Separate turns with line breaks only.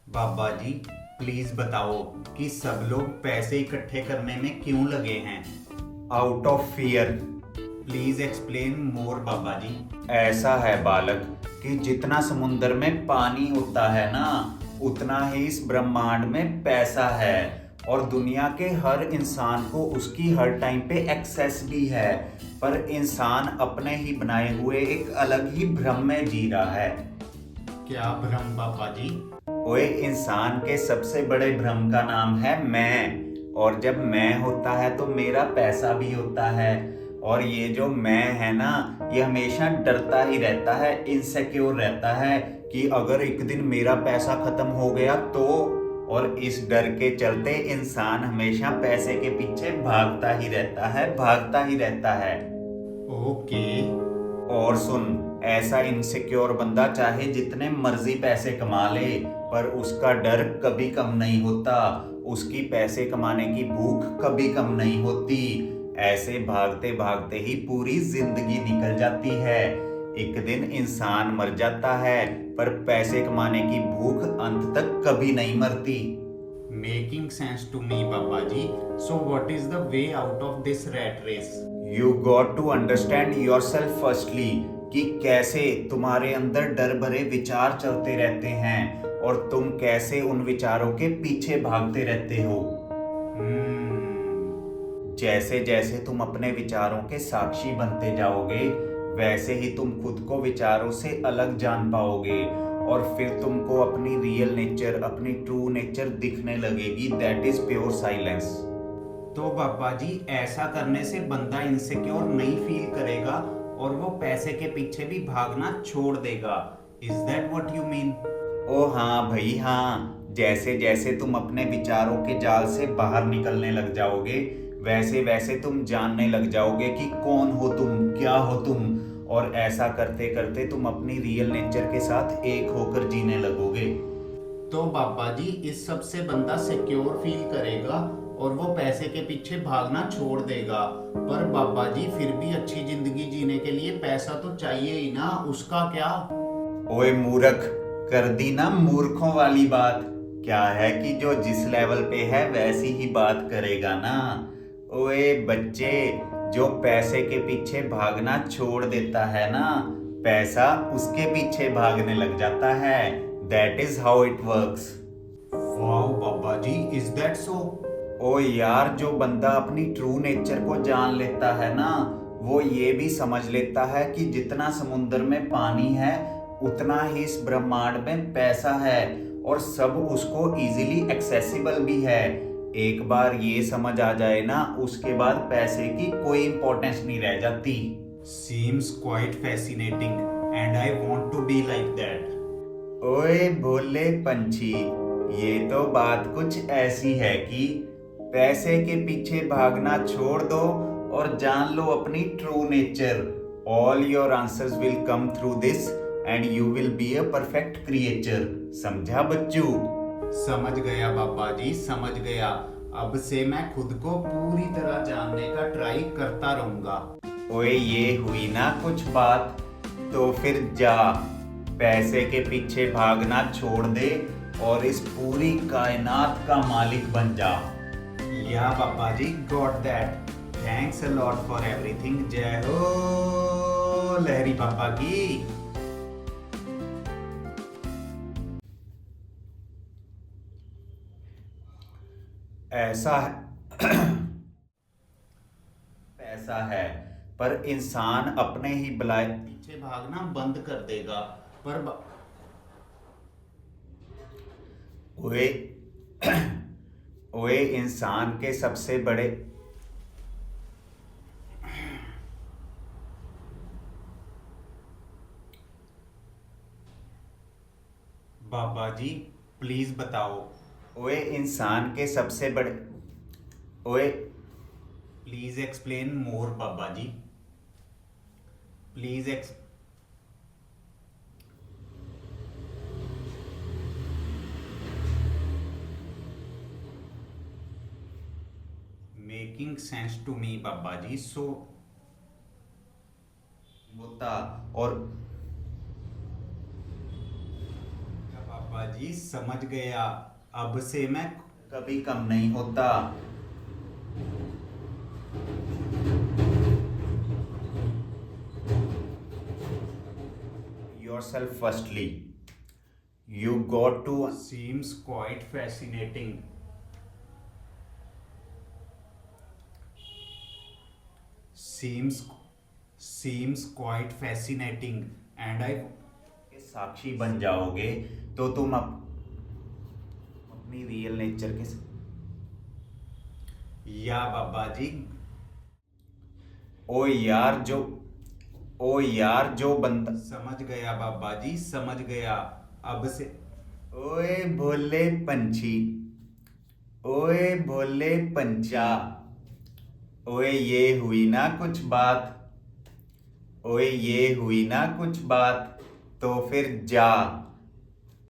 बाबा जी, प्लीज बताओ कि सब लोग पैसे इकट्ठे करने में क्यों लगे हैं।
Out of fear.
Please explain more बाबा जी।
ऐसा है बालक कि जितना समुंदर में पानी होता है ना, उतना ही इस ब्रह्मांड में पैसा है। और दुनिया के हर इंसान को उसकी हर टाइम पे एक्सेस भी है। पर इंसान अपने ही बनाए हुए एक अलग ही भ्रम में जी रहा है।
क्या भ्रम बाबा जी?
ओए, इंसान के सबसे बड़े भ्रम का नाम है मैं। और जब मैं होता है तो मेरा पैसा भी होता है। और ये जो मैं है ना, ये हमेशा डरता ही रहता है, इनसिक्योर रहता है कि अगर एक दिन मेरा पैसा खत्म हो गया तो। और इस डर के चलते इंसान हमेशा पैसे के पीछे भागता ही रहता है, भागता ही रहता है।
ओके।
और सुन, ऐसा इनसिक्योर बंदा चाहे जितने मर्जी पैसे कमा ले, पर उसका डर कभी कम नहीं होता। उसकी पैसे कमाने की भूख कभी कम नहीं होती। ऐसे भागते भागते ही पूरी जिंदगी निकल जाती है। एक दिन इंसान मर जाता है, पर पैसे कमाने की भूख अंत तक कभी नहीं मरती।
Making sense to me Baba ji. So what is the way out of this rat race?
You got to understand yourself firstly, कि कैसे तुम्हारे अंदर डर भरे विचार चलते रहते हैं और तुम कैसे उन विचारों के पीछे भागते रहते हो। जैसे जैसे तुम अपने विचारों के साक्षी बनते जाओगे, वैसे ही तुम खुद को विचारों से अलग जान पाओगे। और फिर तुमको अपनी रियल नेचर, अपनी ट्रू नेचर दिखने लगेगी। That is pure silence.
तो बाबा जी, ऐसा करने से बंदा इनसिक्योर नहीं फील करेगा और वो पैसे के पीछे भी भागना छोड़ देगा। Is that what you mean?
ओ हाँ भाई हाँ, जैसे जैसे तुम अपने विचारों के जाल से बाहर निकलने लग जाओगे, वैसे वैसे तुम जानने लग जाओगे कि कौन हो तुम, क्या हो तुम। और ऐसा करते करते तुम अपनी रियल नेचर के साथ एक होकर जीने लगोगे।
तो बाबा जी, इस सब से बंदा सिक्योर फील करेगा और वो पैसे के पीछे भागना छोड़ देगा। पर बाबा जी, फिर भी अच्छी जिंदगी जीने के लिए पैसा तो चाहिए ही ना, उसका क्या?
ओए मूर्ख, कर दी ना मूर्खों वाली बात। क्या है कि जो जिस लेवल पे है वैसी ही बात करेगा ना। ओए बच्चे, जो पैसे के पीछे भागना छोड़ देता है ना, पैसा उसके पीछे भागने लग जाता है। That is how it works.
Wow बाबा जी, इज दैट सो?
ओ यार, जो बंदा अपनी ट्रू नेचर को जान लेता है ना, वो ये भी समझ लेता है कि जितना समुंदर में पानी है, उतना ही इस ब्रह्मांड में पैसा है। और सब उसको इजीली एक्सेसिबल भी है। एक बार ये समझ आ जाए ना, उसके बाद पैसे की कोई इंपॉर्टेंस नहीं रह जाती।
Seems quite fascinating and I want to be like that.
ओए भोले पंछी, ये तो बात कुछ ऐसी है कि पैसे के पीछे भागना छोड़ दो और जान लो अपनी true nature. All your answers will come through this and you will be a perfect creature. समझा बच्चू?
समझ गया बाबा जी, समझ गया। अब से मैं खुद को पूरी तरह जानने का ट्राई करता रहूंगा।
ओए, ये हुई ना कुछ बात? तो फिर जा, पैसे के पीछे भागना छोड़ दे और इस पूरी कायनात का मालिक बन जा।
या बाबा जी, got that. Thanks a lot for everything. जय हो लहरी बाबा की।
ऐसा है पैसा है, पर इंसान अपने ही बुलाए।
पीछे भागना बंद कर देगा। पर
ओए ओए, इंसान के सबसे बड़े।
बाबा जी, प्लीज बताओ।
ओए, इंसान के सबसे बड़े। ओए,
प्लीज एक्सप्लेन मोर बाबा जी। प्लीज एक्स मेकिंग सेंस टू मी बाबा जी। सो
होता और
बाबा बाबा जी समझ गया, अब से मैं
कभी कम नहीं होता। Yourself firstly. You got to
seems quite fascinating. Seems quite fascinating and I
के साक्षी बन जाओगे तो तुम अपनी रियल नेचर के
या बाबा जी
ओ यार जो बंदा
समझ गया बाबा जी समझ गया, अब से
ओए भोले पंछी, ओए भोले पंचा, ओए ये हुई ना कुछ बात, ओए ये हुई ना कुछ बात, तो फिर जा।